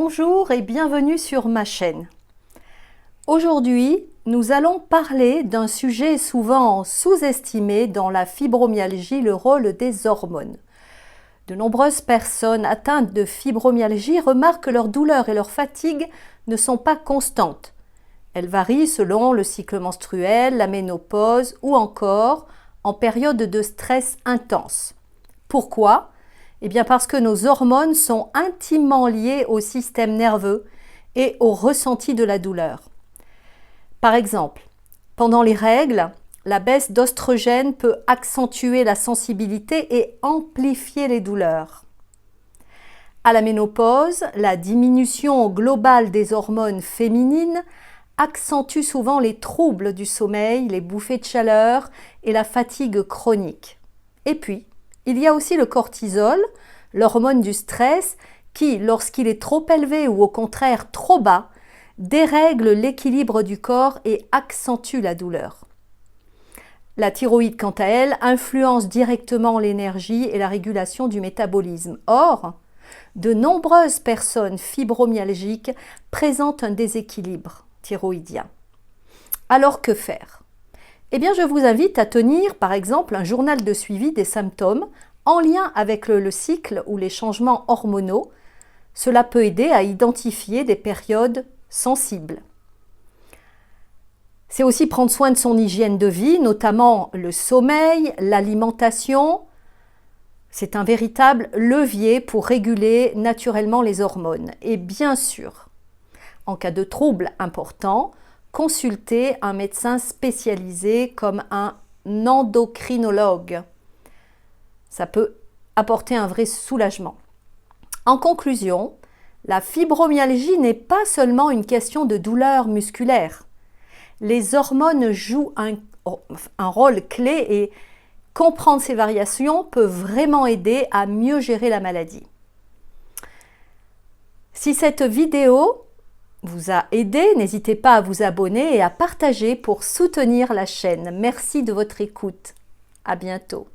Bonjour et bienvenue sur ma chaîne. Aujourd'hui, nous allons parler d'un sujet souvent sous-estimé dans la fibromyalgie, le rôle des hormones. De nombreuses personnes atteintes de fibromyalgie remarquent que leurs douleurs et leur fatigue ne sont pas constantes. Elles varient selon le cycle menstruel, la ménopause ou encore en période de stress intense. Pourquoi ? Eh bien parce que nos hormones sont intimement liées au système nerveux et au ressenti de la douleur. Par exemple, pendant les règles, la baisse d'oestrogène peut accentuer la sensibilité et amplifier les douleurs. À la ménopause, la diminution globale des hormones féminines accentue souvent les troubles du sommeil, les bouffées de chaleur et la fatigue chronique. Et puis, il y a aussi le cortisol, l'hormone du stress, qui, lorsqu'il est trop élevé ou au contraire trop bas, dérègle l'équilibre du corps et accentue la douleur. La thyroïde, quant à elle, influence directement l'énergie et la régulation du métabolisme. Or, de nombreuses personnes fibromyalgiques présentent un déséquilibre thyroïdien. Alors que faire ? Eh bien, je vous invite à tenir, par exemple, un journal de suivi des symptômes en lien avec le cycle ou les changements hormonaux. Cela peut aider à identifier des périodes sensibles. C'est aussi prendre soin de son hygiène de vie, notamment le sommeil, l'alimentation. C'est un véritable levier pour réguler naturellement les hormones. Et bien sûr, en cas de troubles importants, consulter un médecin spécialisé comme un endocrinologue. Ça peut apporter un vrai soulagement. En conclusion, la fibromyalgie n'est pas seulement une question de douleur musculaire. Les hormones jouent un rôle clé et comprendre ces variations peut vraiment aider à mieux gérer la maladie. Si cette vidéo vous a aidé, n'hésitez pas à vous abonner et à partager pour soutenir la chaîne. Merci de votre écoute. À bientôt.